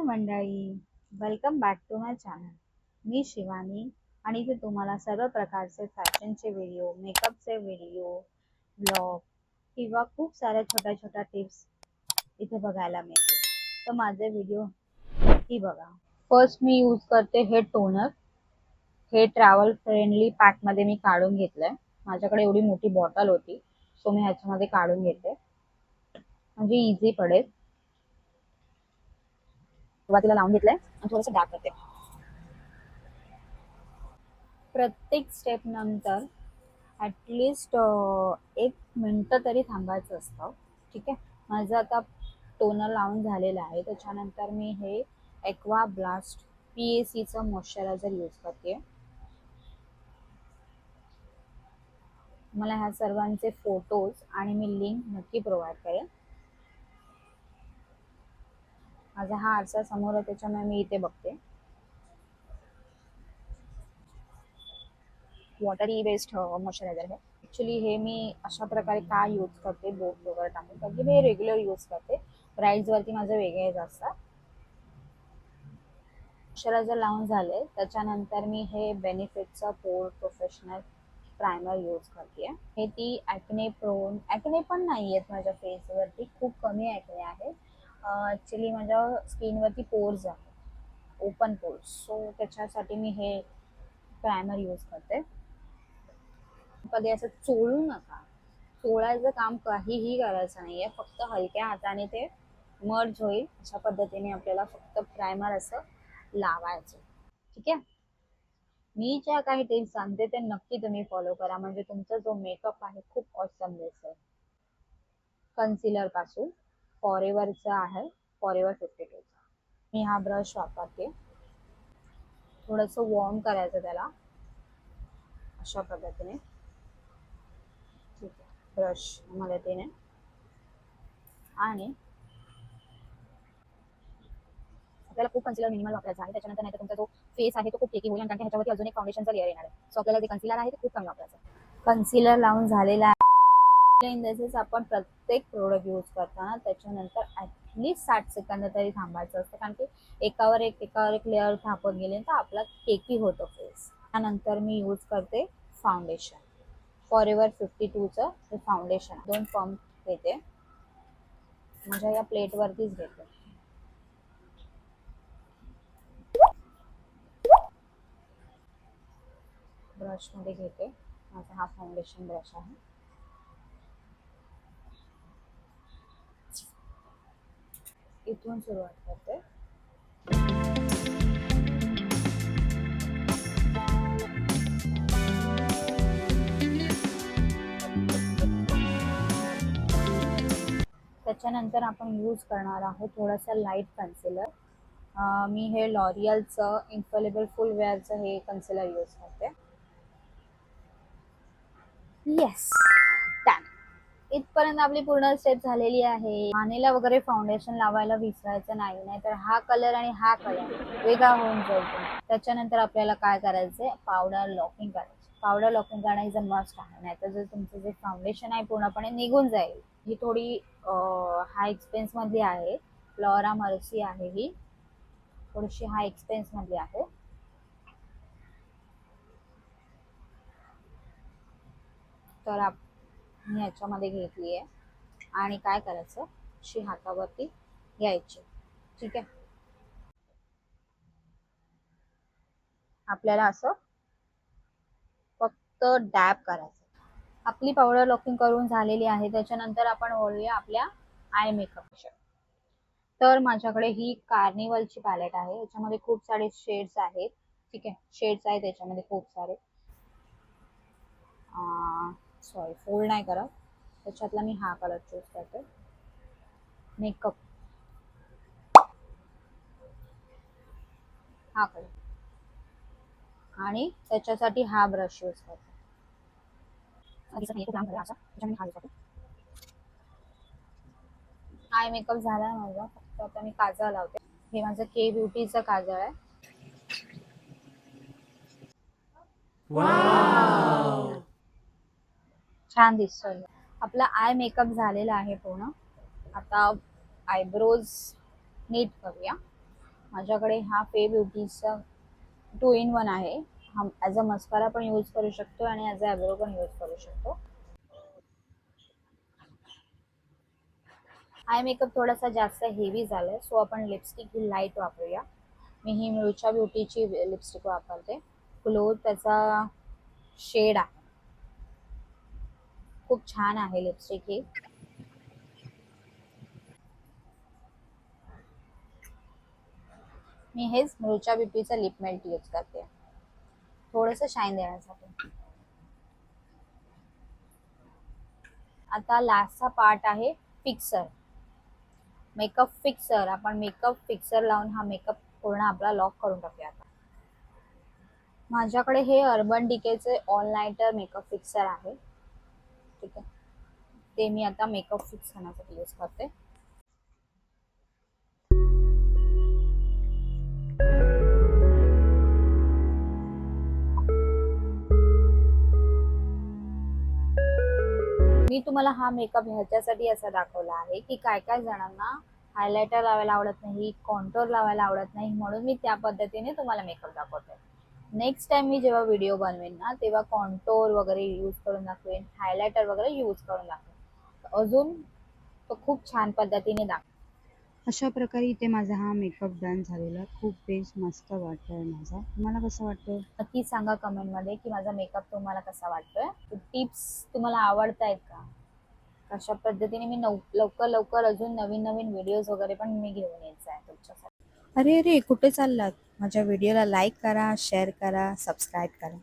मंडळी, welcome back to my channel. मी शिवानी आणि इथे तुम्हाला सर्व प्रकारचे फॅशनचे व्हिडिओ, मेकअपचे व्हिडिओ, ब्लॉग किंवा खूप साऱ्या छोट्या छोट्या टिप्स इथे बघायला मिळतील. तर माझे व्हिडिओ नक्की बघा. फर्स्ट मी यूज करते हे टोनर. हे ट्रॅव्हल फ्रेंडली पॅकमध्ये मी काढून घेतलंय. माझ्याकडे एवढी मोठी बॉटल होती, सो मी ह्याच्यामध्ये काढून घेते म्हणजे इझी पडेल. सुरुवातीला लावून घेतलंय आणि थोडंसं डार्क करते. प्रत्येक स्टेप नंतर ॲटलिस्ट 1 मिनिट तरी थांबायचं असतं. ठीक आहे. माझं आता टोनर लावून झालेलं आहे. त्याच्यानंतर मी हे एक्वा ब्लास्ट PACचं मॉइश्चरायझर यूज करते. मला ह्या सर्वांचे फोटोज आणि मी लिंक नक्की प्रोव्हाइड करेन. माझा हा आरसा समोर आहे, त्याच्यामुळे मी इथे बघते. वॉटरी बेस्ड मॉइश्चरायझर आहे. ॲक्च्युली हे मी अशा प्रकारे का यूज करते बोट वगैरे टाकून, कारण की मी रेग्युलर यूज करते. प्राईजवरती माझं वेगळे असतात. मॉइश्चरायझर लावून झाले त्याच्यानंतर मी हे बेनिफिटचं पोर प्रोफेशनल प्रायमर यूज करते. हे ती ॲक्ने पण नाही आहेत माझ्या फेसवरती, खूप कमी ॲक्ने आहे. ॲक्च्युली माझ्या स्किनवरती पोर्स आहेत, ओपन पोर्स, सो त्याच्यासाठी मी हे प्रायमर यूज करते. कधी असं चोळू नका. चोळायचं काम काहीही करायचं नाहीये, फक्त हलक्या हाताने ते मर्ज होईल अशा पद्धतीने आपल्याला फक्त प्रायमर असं लावायचं. ठीक आहे. मी ज्या काही टिप्स सांगते ते नक्की तुम्ही फॉलो करा, म्हणजे तुमचा जो मेकअप आहे खूप ऑसम दिसेल. कन्सिलर पासून फॉरेवरचा आहे, फॉरेवर 52चा. मी हा ब्रश वापरते. थोडंसं वॉर्म करायचं त्याला अशा पद्धतीने. ठीक आहे. ब्रश मदतीने आणि आपल्याला खूप कन्सिलर मिनिमल वापरायचा आहे. त्याच्यानंतर नाही तर तुमचा जो फेस आहे तो खूप केकी होईल, कारण ह्याच्यावरती अजून एक फाउंडेशनचा लेअर येणार आहे. सो आपल्याला जे कन्सिलर आहे ते खूप कमी वापरायचं आहे. कन्सिलर लावून झालेला आहे. इन दिस आपण प्रत्येक प्रोडक्ट यूज करताना त्याच्यानंतर ॲटलिस्ट 60 सेकंद तरी थांबायचं असतं, कारण की एकावर एक लेअर थापत गेले तर आपला केकी होतो फेस. त्यानंतर मी यूज करते फाउंडेशन. फॉरेवर 52चं हे फाउंडेशन 2 पंप घेते, माझ्या या प्लेटवरतीच घेते. ब्रश मध्ये घेते. माझा हा फाउंडेशन ब्रश आहे. इथून सुरुवात करते. त्याच्यानंतर आपण यूज करणार आहोत थोडासा लाईट कन्सिलर. मी हे लॉरियलचं इन्फॉलेबल फुल वेअरचं हे कन्सिलर यूज करते. Yes, done. इथपर्यंत आपली पूर्ण स्टेप झालेली आहे. मानेला वगैरे फाउंडेशन लावायला विसरायचं नाही, नाहीतर हा कलर आणि हा कलर वेगळा होऊन जाईल. त्याच्यानंतर आपल्याला काय करायचंय, पावडर लॉकिंग करायचं. पावडर लॉकिंग करणं इज अ मस्ट आहे, नाहीतर जर तुमचं जे फाउंडेशन आहे पूर्णपणे निघून जाईल. ही थोडी हाय एक्सपेन्स मधली आहे. लॉरा मर्सी आहे ही, थोडीशी हाय एक्सपेन्स मधली आहे. तर मी याच्यामध्ये घेतली आहे आणि काय करायचं, अशी हातावरती घ्यायची. ठीक आहे. आपल्याला असं फक्त डॅब करायचं. आपली पावडर लॉकिंग करून झालेली आहे. त्याच्यानंतर आपण वळूया आपल्या आय मेकअप. तर माझ्याकडे ही कार्निवलची पॅलेट आहे. याच्यामध्ये खूप सारे शेड्स आहेत. ठीक आहे, शेड्स आहेत याच्यामध्ये खूप सारे. सॉरी, फोल्ड नाही करत. त्याच्यातला मी हा कलर चूज करते, मेकअप हा कलर, आणि त्याच्यासाठी हा ब्रश यूज करते. आय मेकअप झाला माझा. फक्त आता मी काजळ लावते. हे माझं के ब्युटीचं काजळ आहे. छान दिसतोय. आपला आय मेकअप झालेला आहे पूर्ण. आता आयब्रोज नीट करूया. माझ्याकडे हा फे ब्युटीचा 2 in 1 आहे. हा ॲज अ मस्कारा पण यूज करू शकतो आणि ॲज अ आयब्रो पण यूज करू शकतो. आय मेकअप थोडासा जास्त हेवी झालाय, सो आपण लिपस्टिक ही लाईट वापरूया. मी ही म्युचा ब्युटीची लिपस्टिक वापरते. ग्लो त्याचा शेड आहे, खूप छान आहे लिपस्टिक ही. मी हेच म्युचा ब्युटीचं लिप मेल्ट यूज करते, थोडंसं शाईन देण्यासाठी. आता लास्टचा पार्ट आहे फिक्सर, मेकअप फिक्सर. आपण मेकअप फिक्सर लावून हा मेकअप पूर्ण आपला लॉक करून टाकूया. आता माझ्याकडे हे अर्बन डिकेचे ऑल नाईटर मेकअप फिक्सर आहे. ठीक आहे, ते मी आता मेकअप फिक्स करण्यासाठी यूज करते. मी तुम्हाला हा मेकअप ह्याच्यासाठी असा दाखवला आहे की काय काय जणांना हायलायटर लावायला आवडत नाही, कॉन्टोर लावायला आवडत नाही, म्हणून मी त्या पद्धतीने तुम्हाला मेकअप दाखवते. नेक्स्ट टाइम मी जेव्हा व्हिडिओ बनवेन ना, तेव्हा कॉन्टोर वगैरे यूज करून दाखवेन, हायलायटर वगैरे यूज करून दाखवेन, अजून तो खूप छान पद्धतीने दाखवेन. अशा प्रकारे इथे माझा हा मेकअप डन झालेला. खूप बेस्ट मस्त वाटतोय माझा. तुम्हाला कसं वाटतं? नक्की सांगा कमेंटमध्ये की माझा मेकअप तुम्हाला कसा वाटतोय. टिप्स तुम्हाला आवडतायत का? अशा पद्धतीने मी लवकर लवकर अजून नवीन नवीन व्हिडिओज वगैरे पण मी घेऊन यायचं आहे तुमच्यासाठी. अरे अरे कुठे चाललात? माझ्या व्हिडिओला लाईक करा, शेअर करा, सबस्क्राईब करा.